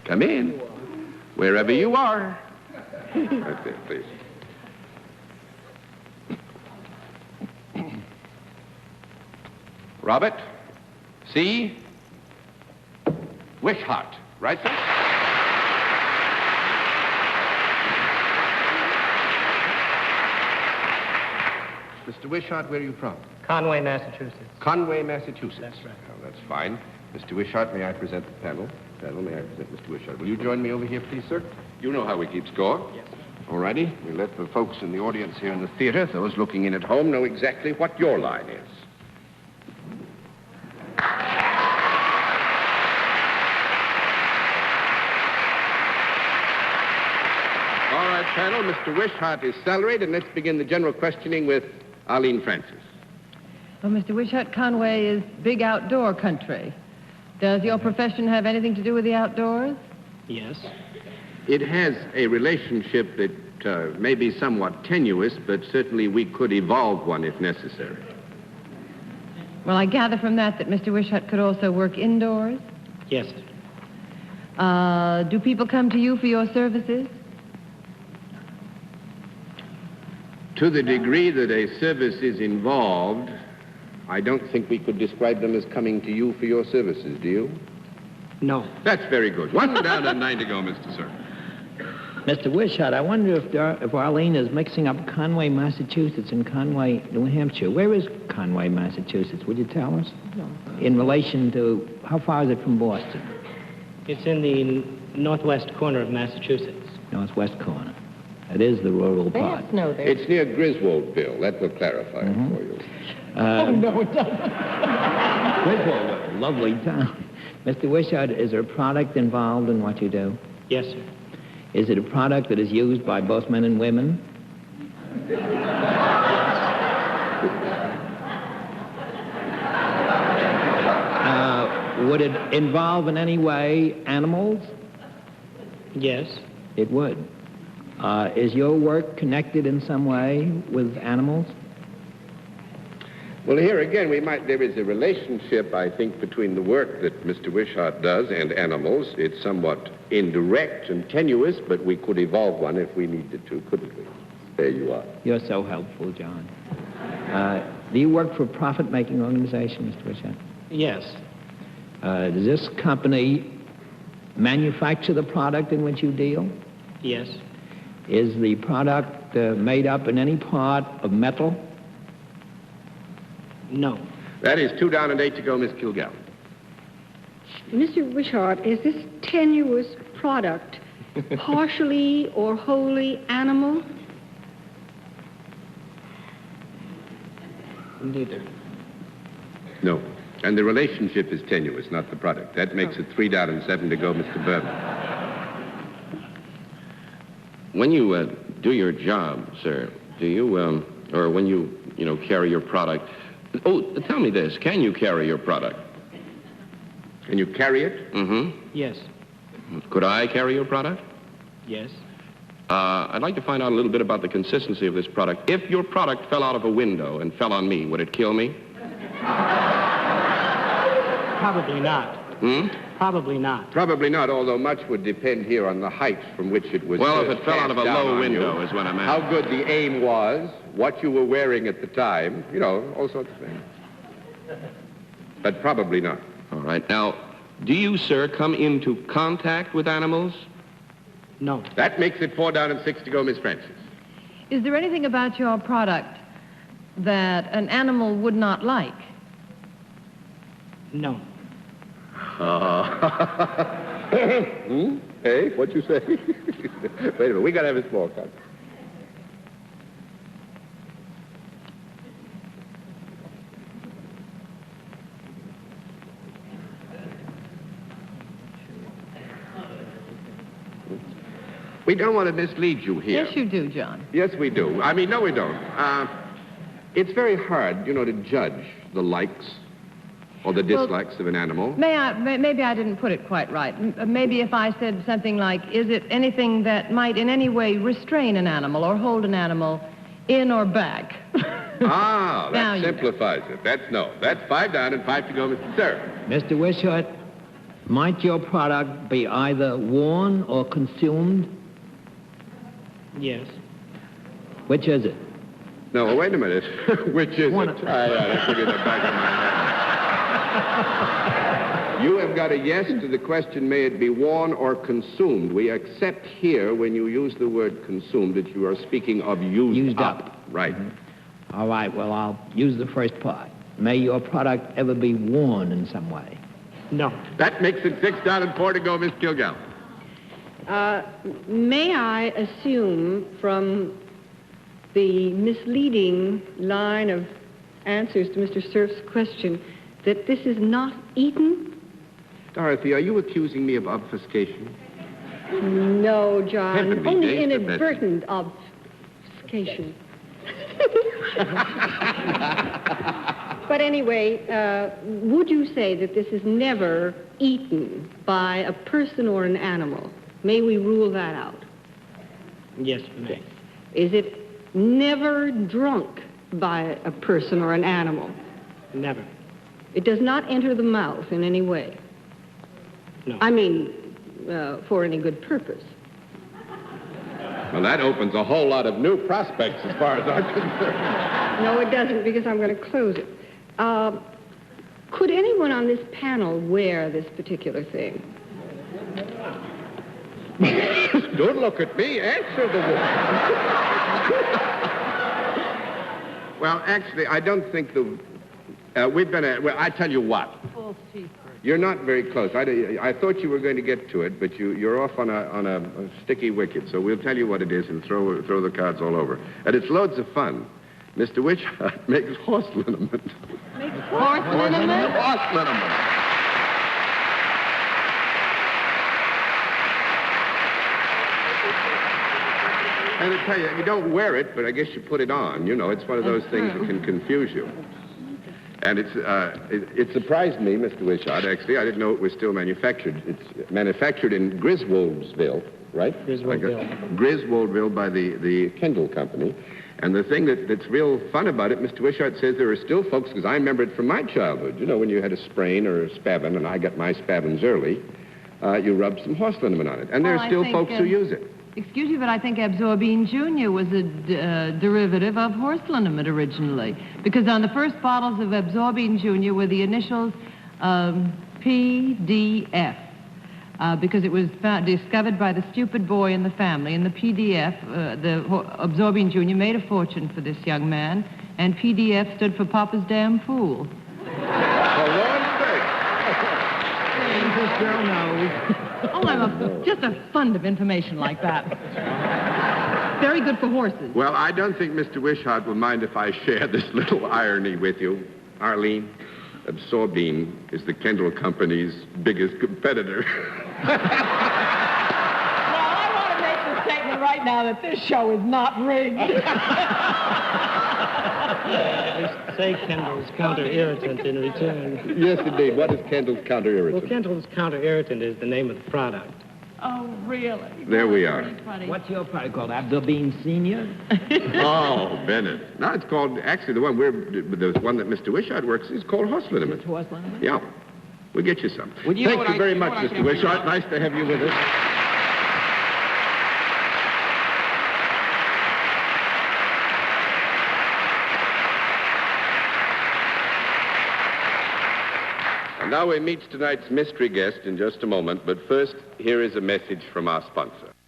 Come in. Wherever you are. Right there, please. Robert, C. Wishart. Right, sir? Mr. Wishart, where are you from? Conway, Massachusetts. Conway, Massachusetts. That's right. Oh, that's fine. Mr. Wishart, may I present the panel? Panel, may I present Mr. Wishart? Will you join me over here, please, sir? You know how we keep score. Yes, sir. All righty. We let the folks in the audience here in the theater, those looking in at home, know exactly what your line is. All right, panel, Mr. Wishart is salaried, and let's begin the general questioning with Arlene Francis. Well, Mr. Wishart, Conway is big outdoor country. Does your profession have anything to do with the outdoors? Yes. It has a relationship that may be somewhat tenuous, but certainly we could evolve one if necessary. Well, I gather from that Mr. Wishart could also work indoors. Yes. Do people come to you for your services? To the degree that a service is involved, I don't think we could describe them as coming to you for your services, do you? No. That's very good. 1 down and 9 to go, Mr. Sir. Mr. Wishart, I wonder if Arlene is mixing up Conway, Massachusetts and Conway, New Hampshire. Where is Conway, Massachusetts? Would you tell us? No. In relation to, how far is it from Boston? It's in the northwest corner of Massachusetts. Northwest corner. It is the rural part. Yes, no, there. It's near Griswoldville. That will clarify it for you. Oh, no, it doesn't. Griswold, a lovely town. Mr. Wishart, is there a product involved in what you do? Yes, sir. Is it a product that is used by both men and women? Would it involve in any way animals? Yes. It would. Is your work connected in some way with animals? Well, here again, there is a relationship, I think, between the work that Mr. Wishart does and animals. It's somewhat indirect and tenuous, but we could evolve one if we needed to, couldn't we? There you are. You're so helpful, John. Do you work for a profit-making organization, Mr. Wishart? Yes. Does this company manufacture the product in which you deal? Yes. Is the product made up in any part of metal? No. That is 2 down and 8 to go, Miss Kilgallen. Mr. Wishart, is this tenuous product partially or wholly animal? Neither. No. And the relationship is tenuous, not the product. That makes it 3 down and 7 to go, Mr. Berman. When you do your job, sir, do you, or when you carry your product... Oh, tell me this. Can you carry your product? Can you carry it? Mm-hmm. Yes. Could I carry your product? Yes. I'd like to find out a little bit about the consistency of this product. If your product fell out of a window and fell on me, would it kill me? Probably not. Hmm? Probably not. Probably not, although much would depend here on the height from which it was. Well, if it fell out of a low window is what I'm asking. How good the aim was, what you were wearing at the time, all sorts of things. But probably not. All right. Now, do you, sir, come into contact with animals? No. That makes it 4 down and 6 to go, Miss Francis. Is there anything about your product that an animal would not like? No. Hey, what'd you say? Wait a minute, we got to have a small cut. We don't want to mislead you here. Yes, you do, John. Yes, we do. I mean, no, we don't. It's very hard, to judge the likes or the dislikes of an animal. Maybe I didn't put it quite right. Maybe if I said something like, is it anything that might in any way restrain an animal or hold an animal in or back? Ah, that Now simplifies it. That's 5 down and 5 to go, Mr. Sir. Mr. Wishart, Might your product be either worn or consumed? Yes. Which is it? No, wait a minute. Which is One it? of- I figured the back of my head. You have got a yes to the question, may it be worn or consumed. We accept here, when you use the word consumed, that you are speaking of used up. Right. All right, well, I'll use the first part. May your product ever be worn in some way? No. That makes it 6 down and 4 to go, Miss Kilgallen. May I assume from the misleading line of answers to Mr. Cerf's question that this is not eaten? Dorothy, are you accusing me of obfuscation? No, John. Heavenly Only days, inadvertent obfuscation. But anyway, would you say that this is never eaten by a person or an animal? May we rule that out? Yes, may. Is it never drunk by a person or an animal? Never. It does not enter the mouth in any way? No. I mean, for any good purpose. Well, that opens a whole lot of new prospects as far as I'm concerned. No, it doesn't, because I'm going to close it. Could anyone on this panel wear this particular thing? Don't look at me. Answer the one. Well, actually, I don't think we've been at... Well, I tell you what. You're not very close. I thought you were going to get to it, but you're off on a sticky wicket. So we'll tell you what it is and throw the cards all over. And it's loads of fun. Mr. Wishart makes horse liniment. Makes horse liniment? Horse liniment. And I tell you, you don't wear it, but I guess you put it on. You know, it's one of those things that can confuse you. And it surprised me, Mr. Wishart, actually. I didn't know it was still manufactured. It's manufactured in Griswoldsville, right? Griswoldville. Griswoldville by the Kendall Company. And the thing that's real fun about it, Mr. Wishart says there are still folks, because I remember it from my childhood. You know, when you had a sprain or a spavin, and I got my spavins early, you rubbed some horse liniment on it. And there are still folks who use it. Excuse me, but I think Absorbine Jr. was a derivative of horse liniment originally, because on the first bottles of Absorbine Jr. were the initials PDF, because it was discovered by the stupid boy in the family, and the PDF, Absorbine Jr. made a fortune for this young man, and PDF stood for Papa's Damn Fool. For Lord's sake. This girl knows. Oh, I'm just a fund of information like that. Very good for horses. Well, I don't think Mr. Wishart will mind if I share this little irony with you. Arlene, Absorbine is the Kendall Company's biggest competitor. Well, I want to make the statement right now that this show is not rigged. Say Kendall's counter-irritant in return. Yes, indeed. What is Kendall's counter-irritant? Well, Kendall's counter-irritant is the name of the product. Oh, really? There we are. Pretty funny. What's your product called? Absorbine Senior? Oh, Bennett. No, it's called, actually, the one that Mr. Wishart works is called horse liniment. It's horse liniment? Yeah. We'll get you some. Well, you know Thank what you I- very you know much, what I Mr. can Wishart. figure out? Nice to have you with us. And now we meet tonight's mystery guest in just a moment, but first, here is a message from our sponsor.